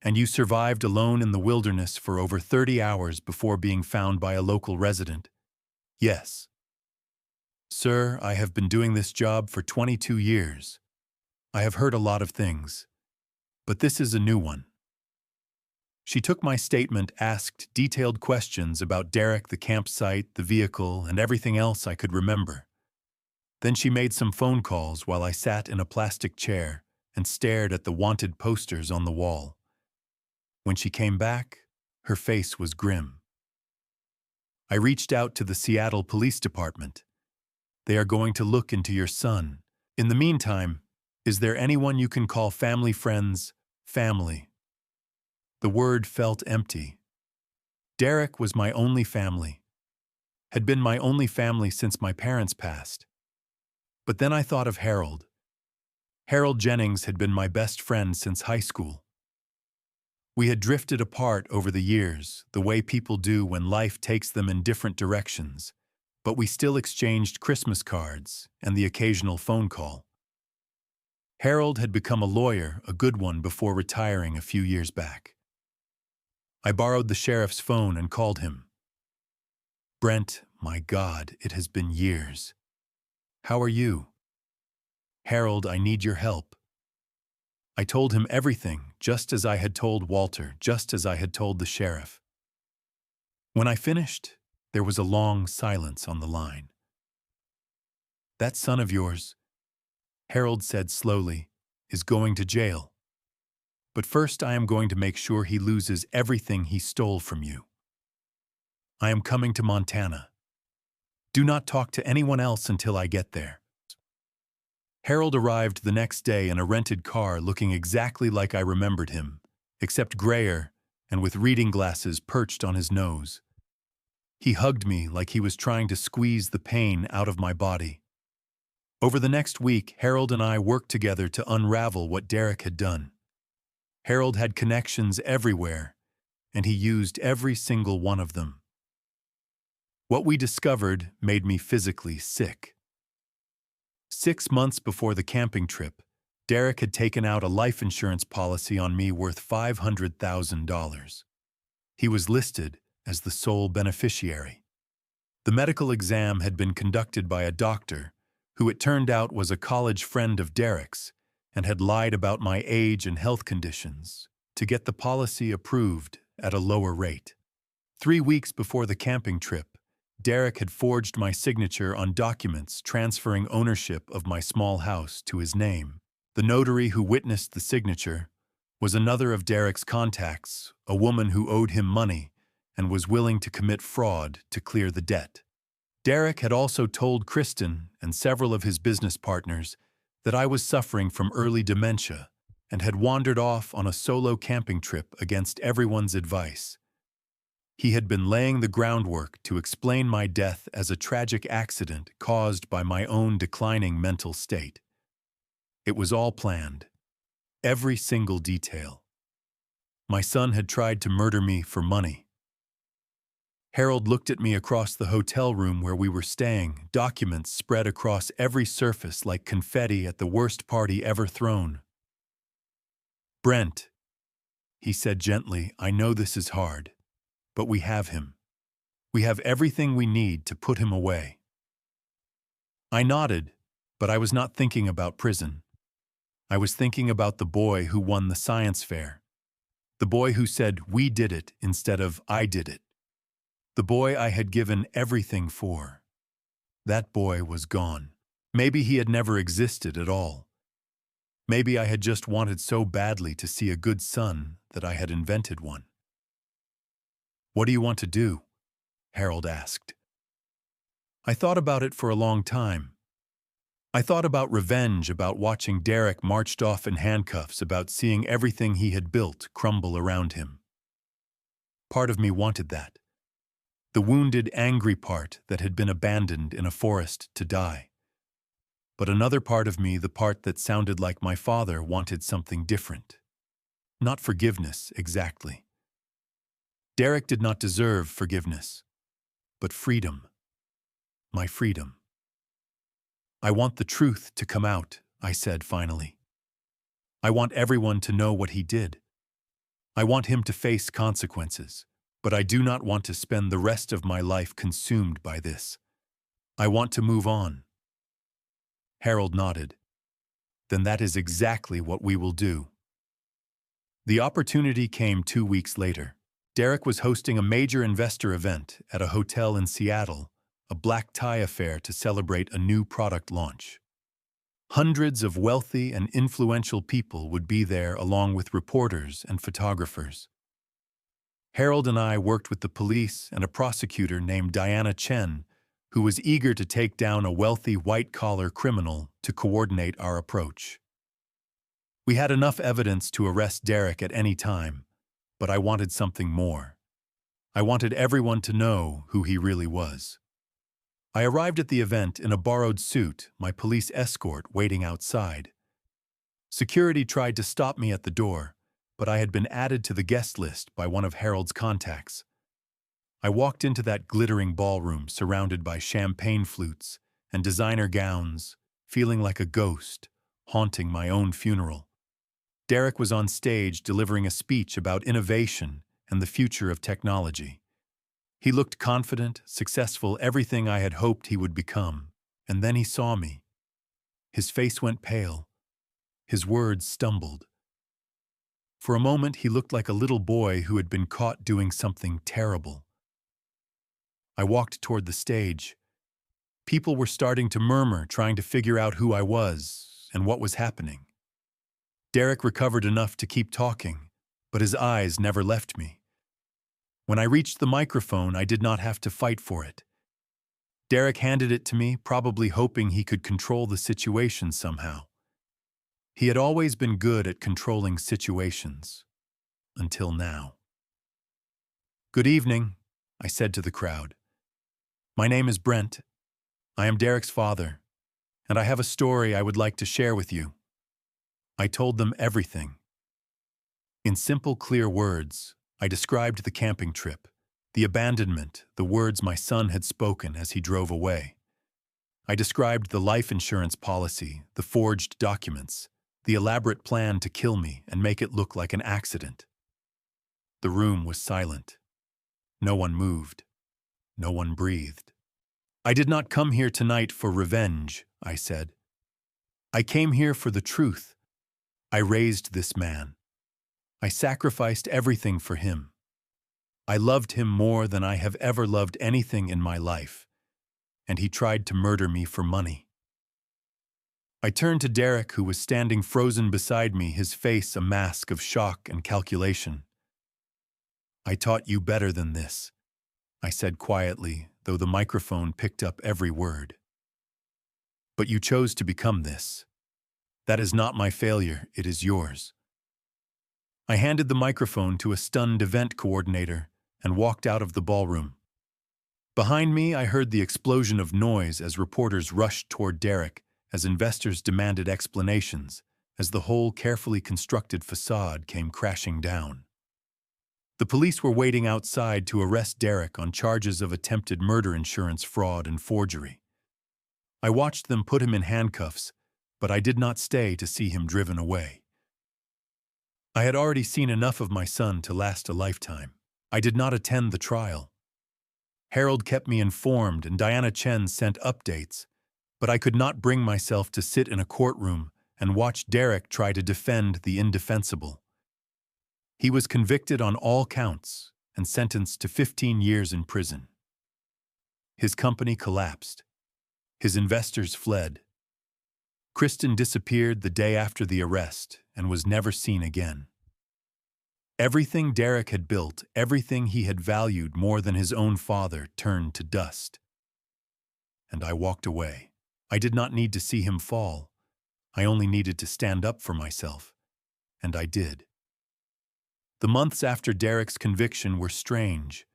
Speaker 1: "And you survived alone in the wilderness for over 30 hours before being found by a local resident." "Yes." "Sir, I have been doing this job for 22 years. I have heard a lot of things, but this is a new one." She took my statement, asked detailed questions about Derek, the campsite, the vehicle, and everything else I could remember. Then she made some phone calls while I sat in a plastic chair and stared at the wanted posters on the wall. When she came back, her face was grim. "I reached out to the Seattle Police Department. They are going to look into your son. In the meantime, is there anyone you can call family, friends, family?" The word felt empty. Derek was my only family, had been my only family since my parents passed. But then I thought of Harold. Harold Jennings had been my best friend since high school. We had drifted apart over the years, the way people do when life takes them in different directions, but we still exchanged Christmas cards and the occasional phone call. Harold had become a lawyer, a good one, before retiring a few years back. I borrowed the sheriff's phone and called him. "Brent, my God, it has been years. How are you?" "Harold, I need your help." I told him everything, just as I had told Walter, just as I had told the sheriff. When I finished, there was a long silence on the line. "That son of yours," Harold said slowly, "is going to jail. But first I am going to make sure he loses everything he stole from you. I am coming to Montana. Do not talk to anyone else until I get there." Harold arrived the next day in a rented car looking exactly like I remembered him, except grayer and with reading glasses perched on his nose. He hugged me like he was trying to squeeze the pain out of my body. Over the next week, Harold and I worked together to unravel what Derek had done. Harold had connections everywhere, and he used every single one of them. What we discovered made me physically sick. 6 months before the camping trip, Derek had taken out a life insurance policy on me worth $500,000. He was listed as the sole beneficiary. The medical exam had been conducted by a doctor who it turned out was a college friend of Derek's and had lied about my age and health conditions to get the policy approved at a lower rate. 3 weeks before the camping trip, Derek had forged my signature on documents transferring ownership of my small house to his name. The notary who witnessed the signature was another of Derek's contacts, a woman who owed him money and was willing to commit fraud to clear the debt. Derek had also told Kristen and several of his business partners that I was suffering from early dementia and had wandered off on a solo camping trip against everyone's advice. He had been laying the groundwork to explain my death as a tragic accident caused by my own declining mental state. It was all planned, every single detail. My son had tried to murder me for money. Harold looked at me across the hotel room where we were staying, documents spread across every surface like confetti at the worst party ever thrown. "Brent," he said gently, "I know this is hard. But we have him. We have everything we need to put him away." I nodded, but I was not thinking about prison. I was thinking about the boy who won the science fair. The boy who said, "We did it," instead of "I did it." The boy I had given everything for. That boy was gone. Maybe he had never existed at all. Maybe I had just wanted so badly to see a good son that I had invented one. "What do you want to do?" Harold asked. I thought about it for a long time. I thought about revenge, about watching Derek marched off in handcuffs, about seeing everything he had built crumble around him. Part of me wanted that. The wounded, angry part that had been abandoned in a forest to die. But another part of me, the part that sounded like my father, wanted something different. Not forgiveness, exactly. Derek did not deserve forgiveness, but freedom. My freedom. I want the truth to come out, I said finally. I want everyone to know what he did. I want him to face consequences, but I do not want to spend the rest of my life consumed by this. I want to move on. Harold nodded. Then that is exactly what we will do. The opportunity came 2 weeks later. Derek was hosting a major investor event at a hotel in Seattle, a black tie affair to celebrate a new product launch. Hundreds of wealthy and influential people would be there along with reporters and photographers. Harold and I worked with the police and a prosecutor named Diana Chen, who was eager to take down a wealthy white-collar criminal to coordinate our approach. We had enough evidence to arrest Derek at any time, but I wanted something more. I wanted everyone to know who he really was. I arrived at the event in a borrowed suit, my police escort waiting outside. Security tried to stop me at the door, but I had been added to the guest list by one of Harold's contacts. I walked into that glittering ballroom surrounded by champagne flutes and designer gowns, feeling like a ghost, haunting my own funeral. Derek was on stage delivering a speech about innovation and the future of technology. He looked confident, successful, everything I had hoped he would become, and then he saw me. His face went pale. His words stumbled. For a moment, he looked like a little boy who had been caught doing something terrible. I walked toward the stage. People were starting to murmur, trying to figure out who I was and what was happening. Derek recovered enough to keep talking, but his eyes never left me. When I reached the microphone, I did not have to fight for it. Derek handed it to me, probably hoping he could control the situation somehow. He had always been good at controlling situations, until now. "Good evening," I said to the crowd. "My name is Brent. I am Derek's father, and I have a story I would like to share with you." I told them everything. In simple, clear words, I described the camping trip, the abandonment, the words my son had spoken as he drove away. I described the life insurance policy, the forged documents, the elaborate plan to kill me and make it look like an accident. The room was silent. No one moved. No one breathed. "I did not come here tonight for revenge," I said. "I came here for the truth. I raised this man. I sacrificed everything for him. I loved him more than I have ever loved anything in my life, and he tried to murder me for money." I turned to Derek, who was standing frozen beside me, his face a mask of shock and calculation. "I taught you better than this," I said quietly, though the microphone picked up every word. "But you chose to become this. That is not my failure, it is yours." I handed the microphone to a stunned event coordinator and walked out of the ballroom. Behind me, I heard the explosion of noise as reporters rushed toward Derek, as investors demanded explanations, as the whole carefully constructed facade came crashing down. The police were waiting outside to arrest Derek on charges of attempted murder insurance fraud and forgery. I watched them put him in handcuffs, but I did not stay to see him driven away. I had already seen enough of my son to last a lifetime. I did not attend the trial. Harold kept me informed and Diana Chen sent updates, but I could not bring myself to sit in a courtroom and watch Derek try to defend the indefensible. He was convicted on all counts and sentenced to 15 years in prison. His company collapsed. His investors fled. Kristen disappeared the day after the arrest and was never seen again. Everything Derek had built, everything he had valued more than his own father, turned to dust. And I walked away. I did not need to see him fall. I only needed to stand up for myself. And I did. The months after Derek's conviction were strange.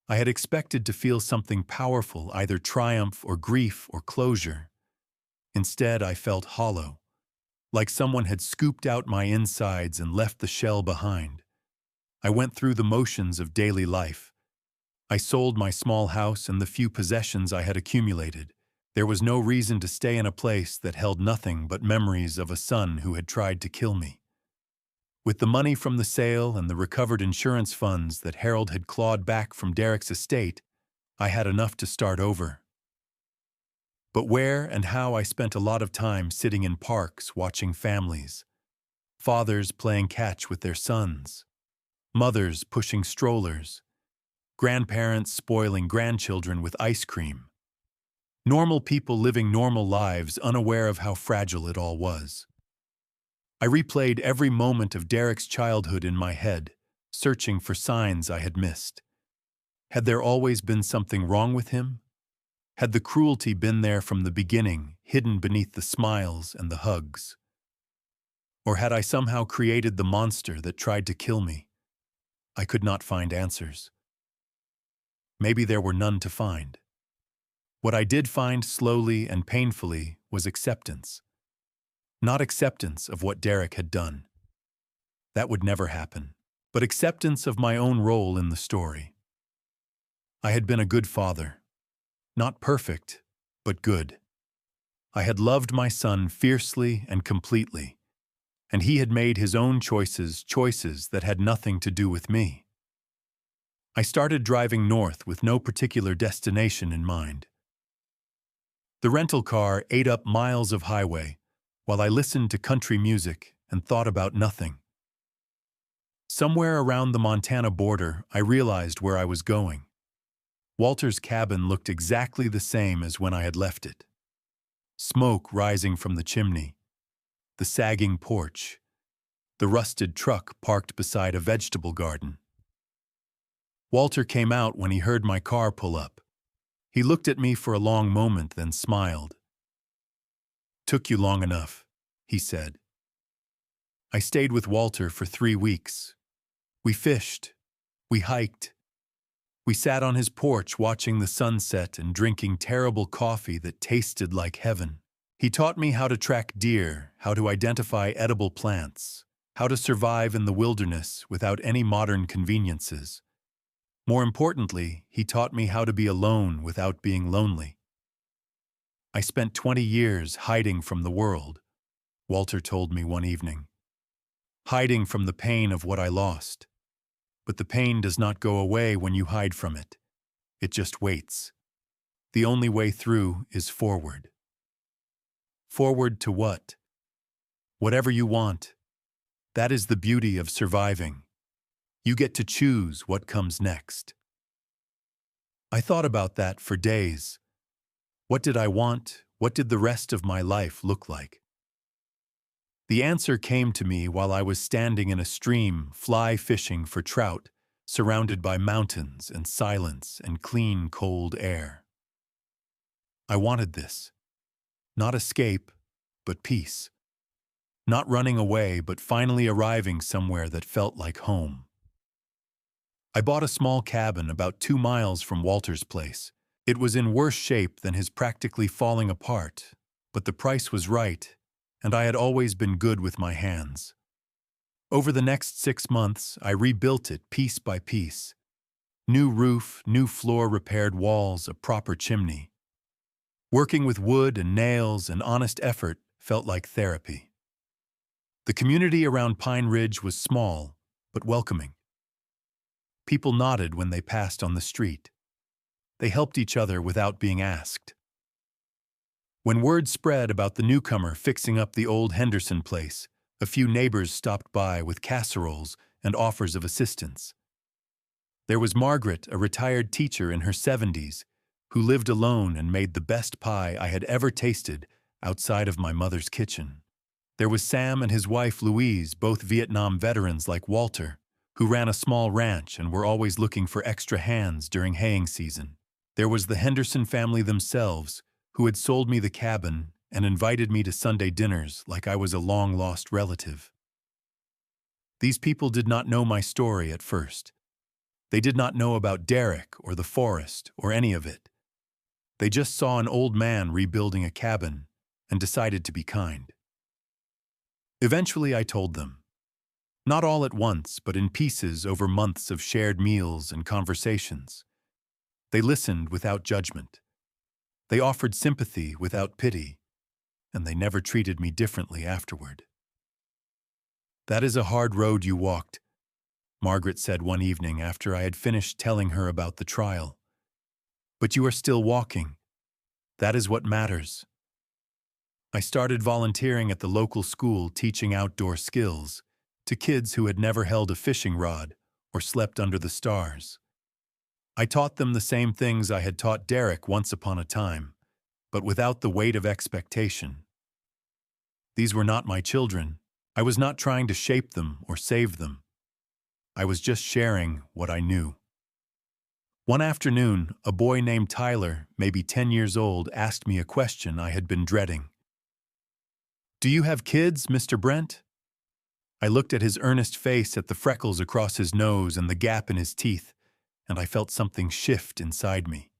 Speaker 1: I had expected to feel something powerful, either triumph or grief or closure. Instead, I felt hollow, like someone had scooped out my insides and left the shell behind. I went through the motions of daily life. I sold my small house and the few possessions I had accumulated. There was no reason to stay in a place that held nothing but memories of a son who had tried to kill me. With the money from the sale and the recovered insurance funds that Harold had clawed back from Derek's estate, I had enough to start over. But where and how I spent a lot of time sitting in parks watching families. Fathers playing catch with their sons. Mothers pushing strollers. Grandparents spoiling grandchildren with ice cream. Normal people living normal lives, unaware of how fragile it all was. I replayed every moment of Derek's childhood in my head, searching for signs I had missed. Had there always been something wrong with him? Had the cruelty been there from the beginning, hidden beneath the smiles and the hugs? Or had I somehow created the monster that tried to kill me? I could not find answers. Maybe there were none to find. What I did find slowly and painfully was acceptance. Not acceptance of what Derek had done. That would never happen. But acceptance of my own role in the story. I had been a good father. Not perfect, but good. I had loved my son fiercely and completely, and he had made his own choices that had nothing to do with me. I started driving north with no particular destination in mind. The rental car ate up miles of highway, while I listened to country music and thought about nothing. Somewhere around the Montana border, I realized where I was going. Walter's cabin looked exactly the same as when I had left it. Smoke rising from the chimney, the sagging porch, the rusted truck parked beside a vegetable garden. Walter came out when he heard my car pull up. He looked at me for a long moment, then smiled. "Took you long enough," he said. I stayed with Walter for 3 weeks. We fished. We hiked. We sat on his porch watching the sunset and drinking terrible coffee that tasted like heaven. He taught me how to track deer, how to identify edible plants, how to survive in the wilderness without any modern conveniences. More importantly, he taught me how to be alone without being lonely. I spent 20 years hiding from the world, Walter told me one evening. Hiding from the pain of what I lost. But the pain does not go away when you hide from it. It just waits. The only way through is forward. Forward to what? Whatever you want. That is the beauty of surviving. You get to choose what comes next. I thought about that for days. What did I want? What did the rest of my life look like? The answer came to me while I was standing in a stream, fly fishing for trout, surrounded by mountains and silence and clean, cold air. I wanted this. Not escape, but peace. Not running away, but finally arriving somewhere that felt like home. I bought a small cabin about 2 miles from Walter's place. It was in worse shape than his practically falling apart, but the price was right, and I had always been good with my hands. Over the next 6 months, I rebuilt it piece by piece. New roof, new floor, repaired walls, a proper chimney. Working with wood and nails and honest effort felt like therapy. The community around Pine Ridge was small, but welcoming. People nodded when they passed on the street. They helped each other without being asked. When word spread about the newcomer fixing up the old Henderson place, a few neighbors stopped by with casseroles and offers of assistance. There was Margaret, a retired teacher in her 70s, who lived alone and made the best pie I had ever tasted outside of my mother's kitchen. There was Sam and his wife Louise, both Vietnam veterans like Walter, who ran a small ranch and were always looking for extra hands during haying season. There was the Henderson family themselves, who had sold me the cabin and invited me to Sunday dinners like I was a long-lost relative. These people did not know my story at first. They did not know about Derek or the forest or any of it. They just saw an old man rebuilding a cabin and decided to be kind. Eventually, I told them. Not all at once, but in pieces over months of shared meals and conversations. They listened without judgment. They offered sympathy without pity, and they never treated me differently afterward. "That is a hard road you walked," Margaret said one evening after I had finished telling her about the trial. "But you are still walking. That is what matters." I started volunteering at the local school teaching outdoor skills to kids who had never held a fishing rod or slept under the stars. I taught them the same things I had taught Derek once upon a time, but without the weight of expectation. These were not my children. I was not trying to shape them or save them. I was just sharing what I knew. One afternoon, a boy named Tyler, maybe 10 years old, asked me a question I had been dreading. "Do you have kids, Mr. Brent?" I looked at his earnest face, at the freckles across his nose and the gap in his teeth, and I felt something shift inside me.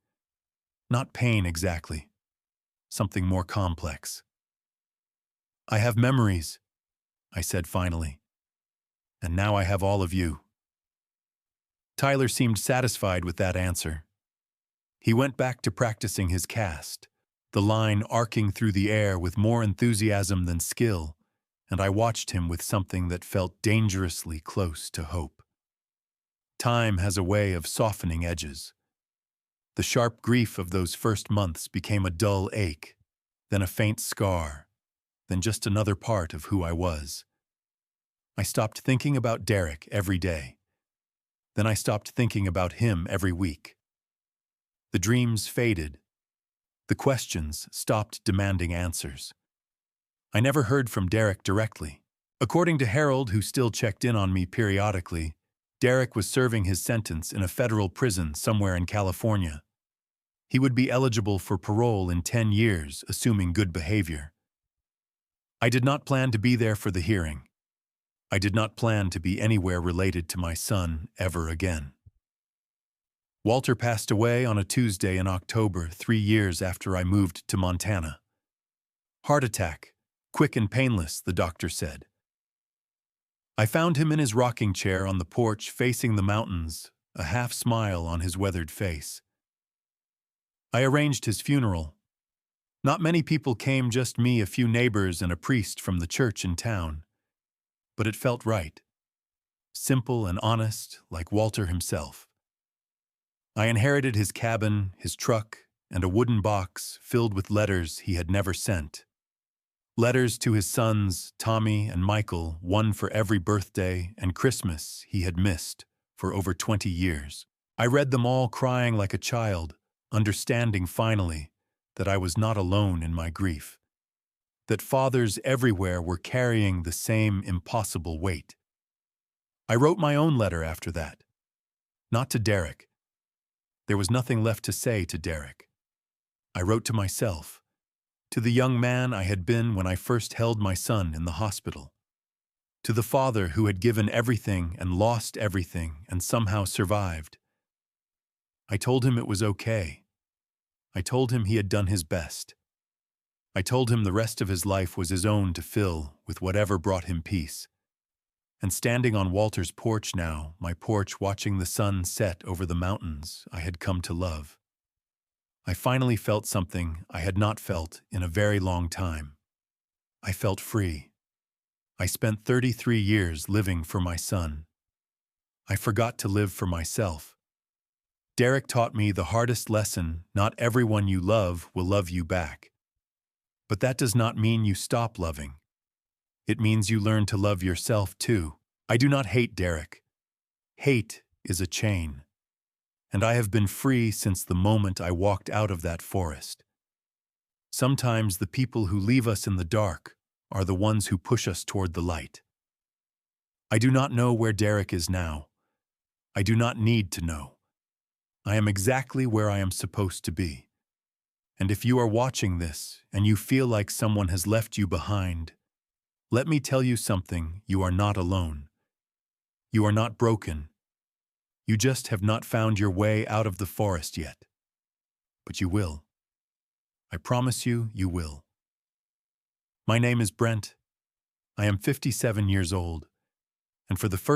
Speaker 1: Not pain exactly. Something more complex. "I have memories," I said finally. "And now I have all of you." Tyler seemed satisfied with that answer. He went back to practicing his cast, the line arcing through the air with more enthusiasm than skill, and I watched him with something that felt dangerously close to hope. Time has a way of softening edges. The sharp grief of those first months became a dull ache, then a faint scar, then just another part of who I was. I stopped thinking about Derek every day. Then I stopped thinking about him every week. The dreams faded. The questions stopped demanding answers. I never heard from Derek directly. According to Harold, who still checked in on me periodically, Derek was serving his sentence in a federal prison somewhere in California. He would be eligible for parole in 10 years, assuming good behavior. I did not plan to be there for the hearing. I did not plan to be anywhere related to my son ever again. Walter passed away on a Tuesday in October, 3 years after I moved to Montana. Heart attack, quick and painless, the doctor said. I found him in his rocking chair on the porch facing the mountains, a half smile on his weathered face. I arranged his funeral. Not many people came, just me, a few neighbors, and a priest from the church in town. But it felt right. Simple and honest, like Walter himself. I inherited his cabin, his truck, and a wooden box filled with letters he had never sent. Letters to his sons, Tommy and Michael, one for every birthday and Christmas he had missed for over 20 years. I read them all, crying like a child, understanding finally that I was not alone in my grief. That fathers everywhere were carrying the same impossible weight. I wrote my own letter after that. Not to Derek. There was nothing left to say to Derek. I wrote to myself, to the young man I had been when I first held my son in the hospital, to the father who had given everything and lost everything and somehow survived. I told him it was okay. I told him he had done his best. I told him the rest of his life was his own to fill with whatever brought him peace. And standing on Walter's porch now, my porch watching the sun set over the mountains I had come to love, I finally felt something I had not felt in a very long time. I felt free. I spent 33 years living for my son. I forgot to live for myself. Derek taught me the hardest lesson: not everyone you love will love you back. But that does not mean you stop loving. It means you learn to love yourself too. I do not hate Derek. Hate is a chain. And I have been free since the moment I walked out of that forest. Sometimes the people who leave us in the dark are the ones who push us toward the light. I do not know where Derek is now. I do not need to know. I am exactly where I am supposed to be. And if you are watching this and you feel like someone has left you behind, let me tell you something: you are not alone. You are not broken. You just have not found your way out of the forest yet. But you will. I promise you, you will. My name is Brent. I am 57 years old, and for the first